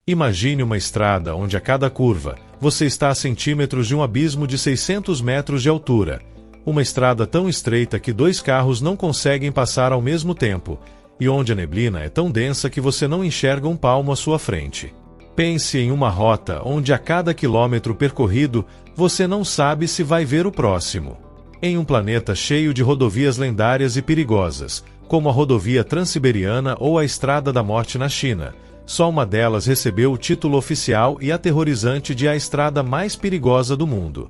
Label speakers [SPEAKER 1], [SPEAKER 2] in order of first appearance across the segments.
[SPEAKER 1] Imagine uma estrada onde a cada curva, você está a centímetros de um abismo de 600 metros de altura. Uma estrada tão estreita que dois carros não conseguem passar ao mesmo tempo, e onde a neblina é tão densa que você não enxerga um palmo à sua frente. Pense em uma rota onde a cada quilômetro percorrido, você não sabe se vai ver o próximo. Em um planeta cheio de rodovias lendárias e perigosas, como a rodovia Transiberiana ou a Estrada da Morte na China, só uma delas recebeu o título oficial e aterrorizante de a estrada mais perigosa do mundo.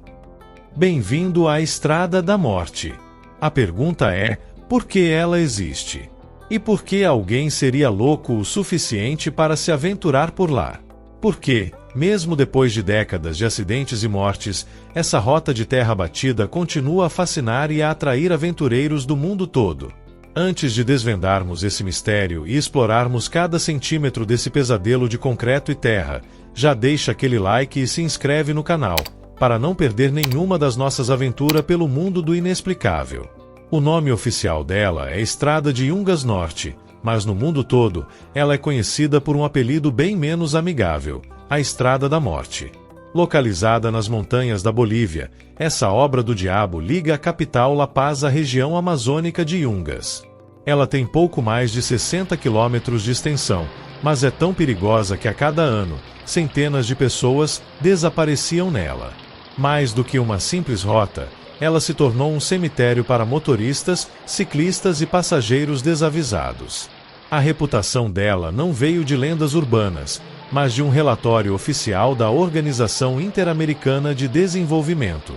[SPEAKER 1] Bem-vindo à Estrada da Morte. A pergunta é, por que ela existe? E por que alguém seria louco o suficiente para se aventurar por lá? Porque, mesmo depois de décadas de acidentes e mortes, essa rota de terra batida continua a fascinar e a atrair aventureiros do mundo todo. Antes de desvendarmos esse mistério e explorarmos cada centímetro desse pesadelo de concreto e terra, já deixa aquele like e se inscreve no canal, para não perder nenhuma das nossas aventuras pelo mundo do inexplicável. O nome oficial dela é Estrada de Yungas Norte, mas no mundo todo, ela é conhecida por um apelido bem menos amigável, a Estrada da Morte. Localizada nas montanhas da Bolívia, essa obra do diabo liga a capital La Paz à região amazônica de Yungas. Ela tem pouco mais de 60 quilômetros de extensão, mas é tão perigosa que a cada ano, centenas de pessoas desapareciam nela. Mais do que uma simples rota, ela se tornou um cemitério para motoristas, ciclistas e passageiros desavisados. A reputação dela não veio de lendas urbanas, mas de um relatório oficial da Organização Interamericana de Desenvolvimento.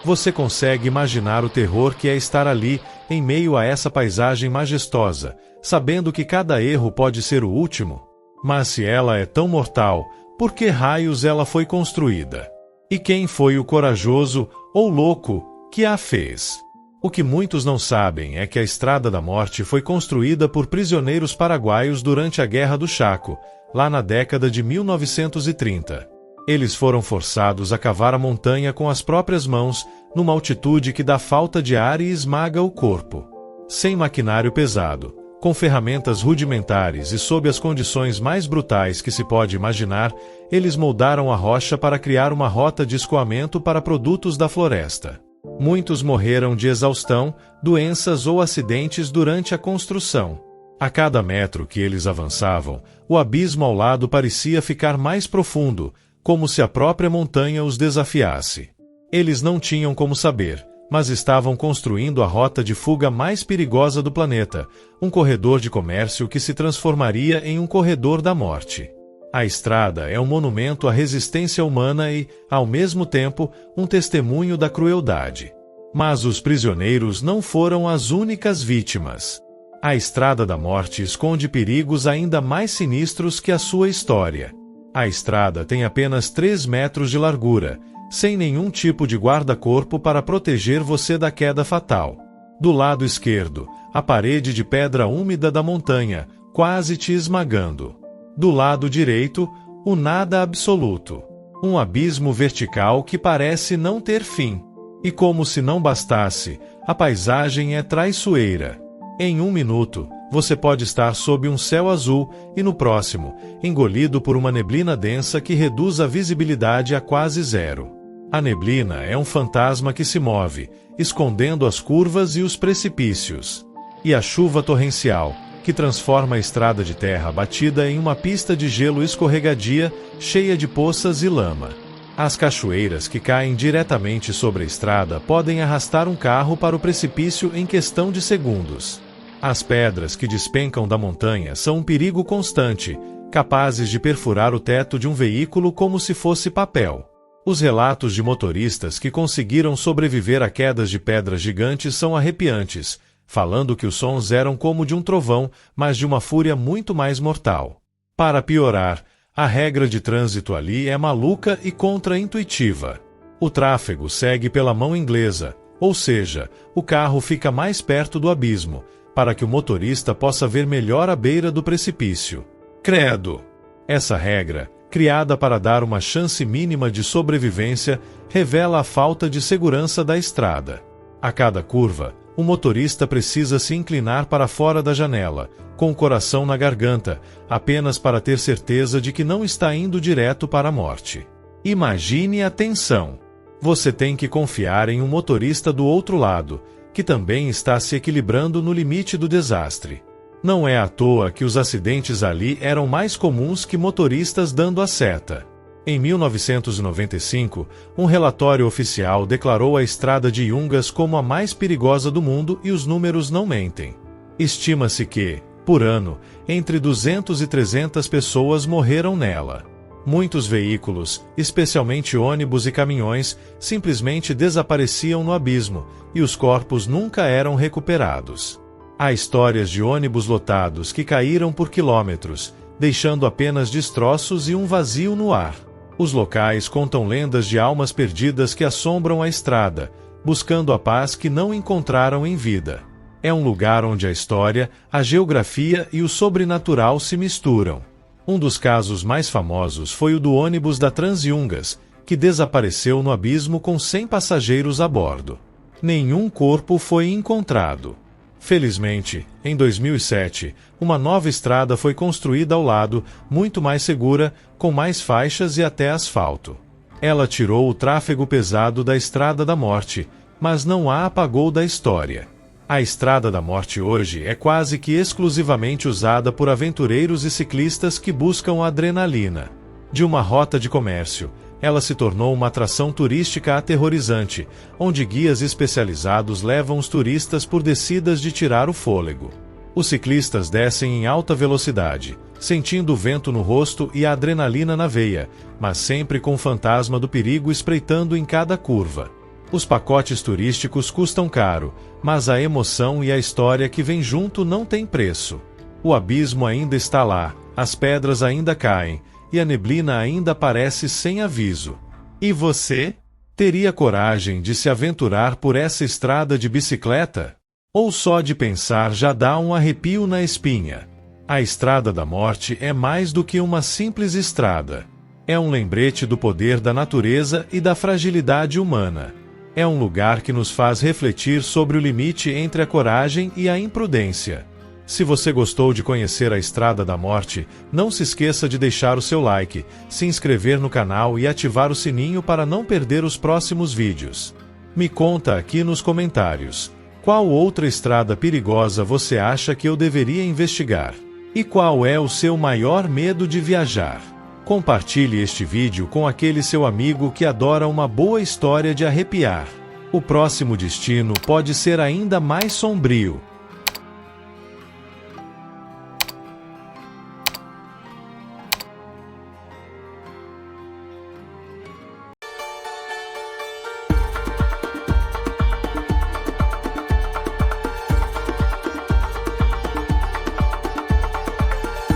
[SPEAKER 1] Você consegue imaginar o terror que é estar ali, em meio a essa paisagem majestosa, sabendo que cada erro pode ser o último? Mas se ela é tão mortal, por que raios ela foi construída? E quem foi o corajoso, ou louco, que a fez? O que muitos não sabem é que a Estrada da Morte foi construída por prisioneiros paraguaios durante a Guerra do Chaco, lá na década de 1930. Eles foram forçados a cavar a montanha com as próprias mãos, numa altitude que dá falta de ar e esmaga o corpo. Sem maquinário pesado, com ferramentas rudimentares e sob as condições mais brutais que se pode imaginar, eles moldaram a rocha para criar uma rota de escoamento para produtos da floresta. Muitos morreram de exaustão, doenças ou acidentes durante a construção. A cada metro que eles avançavam, o abismo ao lado parecia ficar mais profundo, como se a própria montanha os desafiasse. Eles não tinham como saber, mas estavam construindo a rota de fuga mais perigosa do planeta, um corredor de comércio que se transformaria em um corredor da morte. A estrada é um monumento à resistência humana e, ao mesmo tempo, um testemunho da crueldade. Mas os prisioneiros não foram as únicas vítimas. A Estrada da Morte esconde perigos ainda mais sinistros que a sua história. A estrada tem apenas 3 metros de largura, sem nenhum tipo de guarda-corpo para proteger você da queda fatal. Do lado esquerdo, a parede de pedra úmida da montanha, quase te esmagando. Do lado direito, o nada absoluto. Um abismo vertical que parece não ter fim. E como se não bastasse, a paisagem é traiçoeira. Em 1 minuto, você pode estar sob um céu azul e no próximo, engolido por uma neblina densa que reduz a visibilidade a quase zero. A neblina é um fantasma que se move, escondendo as curvas e os precipícios. E a chuva torrencial, que transforma a estrada de terra batida em uma pista de gelo escorregadia, cheia de poças e lama. As cachoeiras que caem diretamente sobre a estrada podem arrastar um carro para o precipício em questão de segundos. As pedras que despencam da montanha são um perigo constante, capazes de perfurar o teto de um veículo como se fosse papel. Os relatos de motoristas que conseguiram sobreviver a quedas de pedras gigantes são arrepiantes, falando que os sons eram como de um trovão, mas de uma fúria muito mais mortal. Para piorar, a regra de trânsito ali é maluca e contra-intuitiva. O tráfego segue pela mão inglesa, ou seja, o carro fica mais perto do abismo, para que o motorista possa ver melhor a beira do precipício. Credo! Essa regra, criada para dar uma chance mínima de sobrevivência, revela a falta de segurança da estrada. A cada curva, O motorista precisa se inclinar para fora da janela, com o coração na garganta, apenas para ter certeza de que não está indo direto para a morte. Imagine a tensão. Você tem que confiar em um motorista do outro lado, que também está se equilibrando no limite do desastre. Não é à toa que os acidentes ali eram mais comuns que motoristas dando a seta. Em 1995, um relatório oficial declarou a estrada de Yungas como a mais perigosa do mundo e os números não mentem. Estima-se que, por ano, entre 200 e 300 pessoas morreram nela. Muitos veículos, especialmente ônibus e caminhões, simplesmente desapareciam no abismo, e os corpos nunca eram recuperados. Há histórias de ônibus lotados que caíram por quilômetros, deixando apenas destroços e um vazio no ar. Os locais contam lendas de almas perdidas que assombram a estrada, buscando a paz que não encontraram em vida. É um lugar onde a história, a geografia e o sobrenatural se misturam. Um dos casos mais famosos foi o do ônibus da Transyungas, que desapareceu no abismo com 100 passageiros a bordo. Nenhum corpo foi encontrado. Felizmente, em 2007, uma nova estrada foi construída ao lado, muito mais segura, com mais faixas e até asfalto. Ela tirou o tráfego pesado da Estrada da Morte, mas não a apagou da história. A Estrada da Morte hoje é quase que exclusivamente usada por aventureiros e ciclistas que buscam adrenalina. De uma rota de comércio, ela se tornou uma atração turística aterrorizante, onde guias especializados levam os turistas por descidas de tirar o fôlego. Os ciclistas descem em alta velocidade, sentindo o vento no rosto e a adrenalina na veia, mas sempre com o fantasma do perigo espreitando em cada curva. Os pacotes turísticos custam caro, mas a emoção e a história que vem junto não tem preço. O abismo ainda está lá, as pedras ainda caem, e a neblina ainda aparece sem aviso. E você? Teria coragem de se aventurar por essa estrada de bicicleta? Ou só de pensar já dá um arrepio na espinha? A Estrada da Morte é mais do que uma simples estrada. É um lembrete do poder da natureza e da fragilidade humana. É um lugar que nos faz refletir sobre o limite entre a coragem e a imprudência. Se você gostou de conhecer a Estrada da Morte, não se esqueça de deixar o seu like, se inscrever no canal e ativar o sininho para não perder os próximos vídeos. Me conta aqui nos comentários, qual outra estrada perigosa você acha que eu deveria investigar? E qual é o seu maior medo de viajar? Compartilhe este vídeo com aquele seu amigo que adora uma boa história de arrepiar. O próximo destino pode ser ainda mais sombrio.